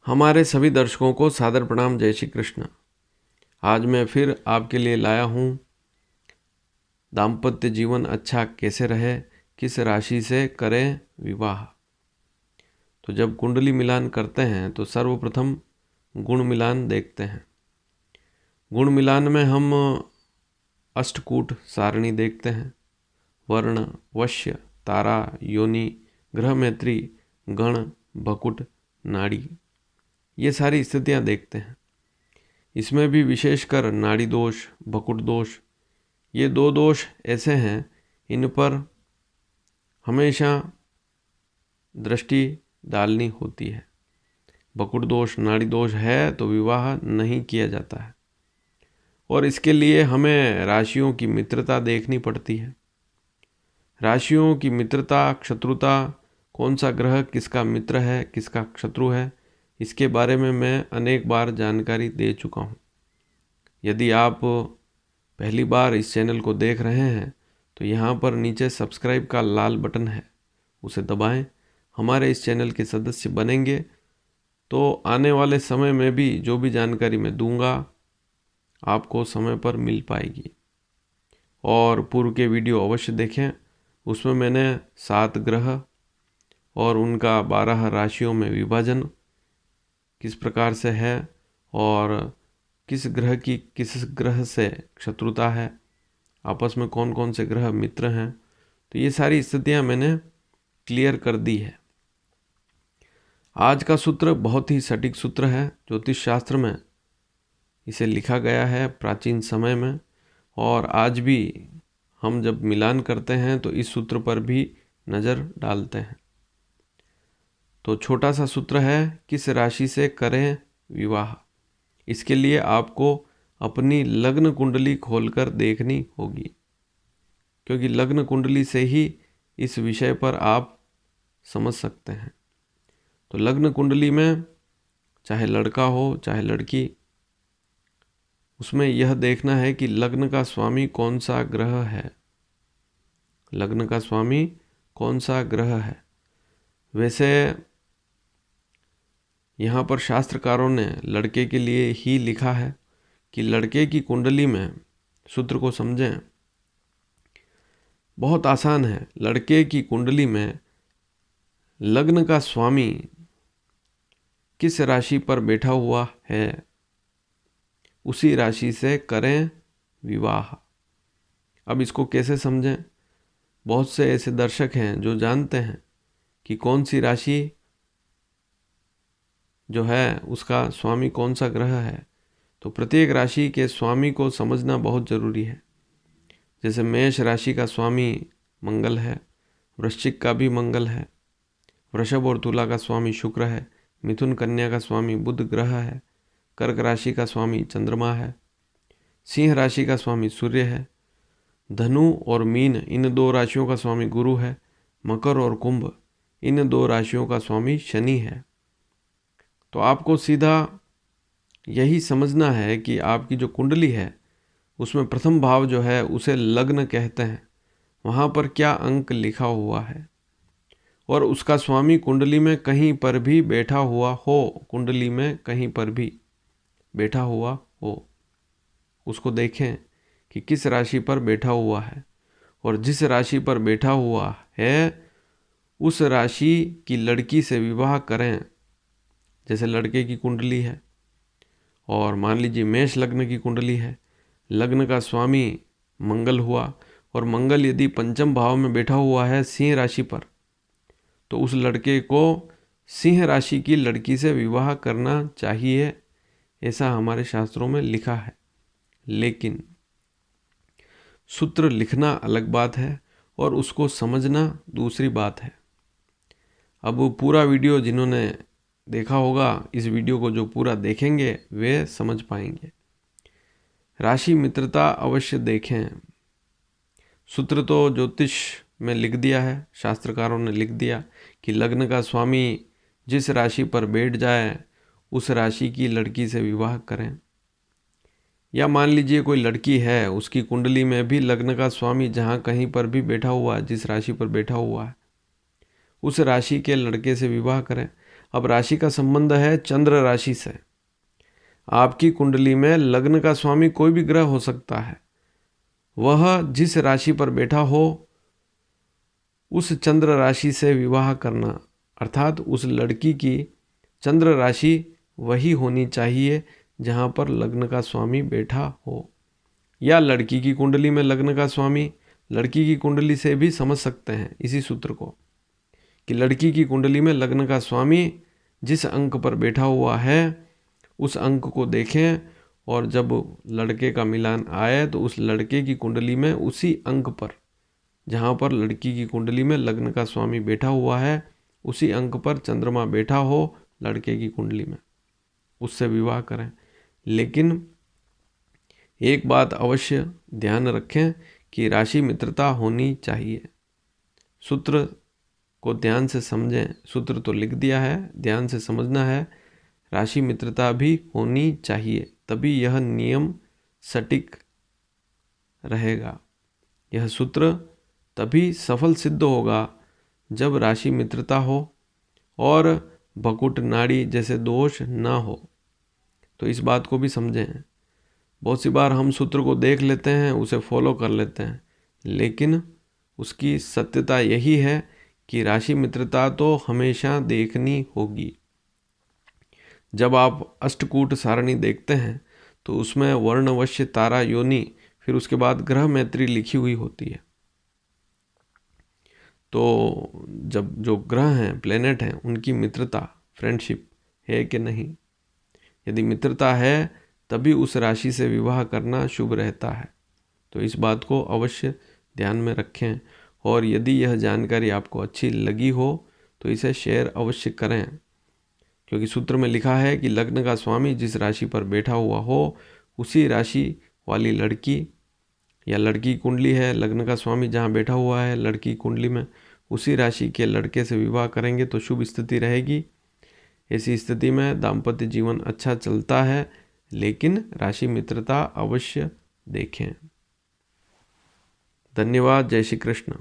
हमारे सभी दर्शकों को सादर प्रणाम। जय श्री कृष्ण। आज मैं फिर आपके लिए लाया हूँ दाम्पत्य जीवन अच्छा कैसे रहे, किस राशि से करें विवाह। तो जब कुंडली मिलान करते हैं तो सर्वप्रथम गुण मिलान देखते हैं। गुण मिलान में हम अष्टकूट सारणी देखते हैं। वर्ण, वश्य, तारा, योनि, ग्रह मैत्री, गण, भकुट, नाड़ी, ये सारी स्थितियां देखते हैं। इसमें भी विशेषकर नाड़ी दोष, भकुट दोष, ये दो दोष ऐसे हैं, इन पर हमेशा दृष्टि डालनी होती है। भकुट दोष, नाड़ी दोष है तो विवाह नहीं किया जाता है, और इसके लिए हमें राशियों की मित्रता देखनी पड़ती है। राशियों की मित्रता, शत्रुता, कौन सा ग्रह किसका मित्र है, किसका शत्रु है, इसके बारे में मैं अनेक बार जानकारी दे चुका हूँ। यदि आप पहली बार इस चैनल को देख रहे हैं तो यहाँ पर नीचे सब्सक्राइब का लाल बटन है, उसे दबाएं। हमारे इस चैनल के सदस्य बनेंगे तो आने वाले समय में भी जो भी जानकारी मैं दूंगा आपको समय पर मिल पाएगी। और पूर्व के वीडियो अवश्य देखें, उसमें मैंने 7 ग्रह और उनका 12 राशियों में विभाजन किस प्रकार से है और किस ग्रह की किस ग्रह से शत्रुता है, आपस में कौन कौन से ग्रह मित्र हैं, तो ये सारी स्थितियां मैंने क्लियर कर दी है। आज का सूत्र बहुत ही सटीक सूत्र है। ज्योतिष शास्त्र में इसे लिखा गया है प्राचीन समय में, और आज भी हम जब मिलान करते हैं तो इस सूत्र पर भी नज़र डालते हैं। तो छोटा सा सूत्र है, किस राशि से करें विवाह। इसके लिए आपको अपनी लग्न कुंडली खोलकर देखनी होगी, क्योंकि लग्न कुंडली से ही इस विषय पर आप समझ सकते हैं। तो लग्न कुंडली में चाहे लड़का हो चाहे लड़की, उसमें यह देखना है कि लग्न का स्वामी कौन सा ग्रह है। लग्न का स्वामी कौन सा ग्रह है। वैसे यहाँ पर शास्त्रकारों ने लड़के के लिए ही लिखा है कि लड़के की कुंडली में, सूत्र को समझें, बहुत आसान है। लड़के की कुंडली में लग्न का स्वामी किस राशि पर बैठा हुआ है, उसी राशि से करें विवाह। अब इसको कैसे समझें। बहुत से ऐसे दर्शक हैं जो जानते हैं कि कौन सी राशि जो है उसका स्वामी कौन सा ग्रह है। तो प्रत्येक राशि के स्वामी को समझना बहुत ज़रूरी है। जैसे मेष राशि का स्वामी मंगल है, वृश्चिक का भी मंगल है, वृषभ और तुला का स्वामी शुक्र है, मिथुन कन्या का स्वामी बुध ग्रह है, कर्क राशि का स्वामी चंद्रमा है, सिंह राशि का स्वामी सूर्य है, धनु और मीन इन 2 राशियों का स्वामी गुरु है, मकर और कुंभ इन 2 राशियों का स्वामी शनि है। तो आपको सीधा यही समझना है कि आपकी जो कुंडली है उसमें प्रथम भाव जो है उसे लग्न कहते हैं। वहाँ पर क्या अंक लिखा हुआ है, और उसका स्वामी कुंडली में कहीं पर भी बैठा हुआ हो, कुंडली में कहीं पर भी बैठा हुआ हो, उसको देखें कि किस राशि पर बैठा हुआ है, और जिस राशि पर बैठा हुआ है उस राशि की लड़की से विवाह करें। जैसे लड़के की कुंडली है और मान लीजिए मेष लग्न की कुंडली है, लग्न का स्वामी मंगल हुआ, और मंगल यदि पंचम भाव में बैठा हुआ है सिंह राशि पर, तो उस लड़के को सिंह राशि की लड़की से विवाह करना चाहिए, ऐसा हमारे शास्त्रों में लिखा है। लेकिन सूत्र लिखना अलग बात है और उसको समझना दूसरी बात है। अब पूरा वीडियो जिन्होंने देखा होगा, इस वीडियो को जो पूरा देखेंगे वे समझ पाएंगे। राशि मित्रता अवश्य देखें। सूत्र तो ज्योतिष में लिख दिया है, शास्त्रकारों ने लिख दिया कि लग्न का स्वामी जिस राशि पर बैठ जाए उस राशि की लड़की से विवाह करें। या मान लीजिए कोई लड़की है, उसकी कुंडली में भी लग्न का स्वामी जहाँ कहीं पर भी बैठा हुआ है, जिस राशि पर बैठा हुआ है, उस राशि के लड़के से विवाह करें। अब राशि का संबंध है चंद्र राशि से। आपकी कुंडली में लग्न का स्वामी कोई भी ग्रह हो सकता है। वह जिस राशि पर बैठा हो उस चंद्र राशि से विवाह करना, अर्थात उस लड़की की चंद्र राशि वही होनी चाहिए जहाँ पर लग्न का स्वामी बैठा हो। या लड़की की कुंडली में लग्न का स्वामी, लड़की की कुंडली से भी समझ सकते हैं इसी सूत्र को कि लड़की की कुंडली में लग्न का स्वामी जिस अंक पर बैठा हुआ है उस अंक को देखें, और जब लड़के का मिलान आए तो उस लड़के की कुंडली में उसी अंक पर जहाँ पर लड़की की कुंडली में लग्न का स्वामी बैठा हुआ है उसी अंक पर चंद्रमा बैठा हो लड़के की कुंडली में, उससे विवाह करें। लेकिन एक बात अवश्य ध्यान रखें कि राशि मित्रता होनी चाहिए। सूत्र को ध्यान से समझें, सूत्र तो लिख दिया है, ध्यान से समझना है। राशि मित्रता भी होनी चाहिए, तभी यह नियम सटीक रहेगा। यह सूत्र तभी सफल सिद्ध होगा जब राशि मित्रता हो और भकुट नाड़ी जैसे दोष ना हो। तो इस बात को भी समझें। बहुत सी बार हम सूत्र को देख लेते हैं, उसे फॉलो कर लेते हैं, लेकिन उसकी सत्यता यही है कि राशि मित्रता तो हमेशा देखनी होगी। जब आप अष्टकूट सारणी देखते हैं तो उसमें वर्णवश्य तारा योनि, फिर उसके बाद ग्रह मैत्री लिखी हुई होती है। तो जब जो ग्रह हैं, प्लेनेट हैं, उनकी मित्रता, फ्रेंडशिप है कि नहीं, यदि मित्रता है तभी उस राशि से विवाह करना शुभ रहता है। तो इस बात को अवश्य ध्यान में रखें, और यदि यह जानकारी आपको अच्छी लगी हो तो इसे शेयर अवश्य करें, क्योंकि सूत्र में लिखा है कि लग्न का स्वामी जिस राशि पर बैठा हुआ हो उसी राशि वाली लड़की, या लड़की कुंडली है, लग्न का स्वामी जहाँ बैठा हुआ है लड़की कुंडली में, उसी राशि के लड़के से विवाह करेंगे तो शुभ स्थिति रहेगी। ऐसी स्थिति में दाम्पत्य जीवन अच्छा चलता है, लेकिन राशि मित्रता अवश्य देखें। धन्यवाद। जय श्री कृष्ण।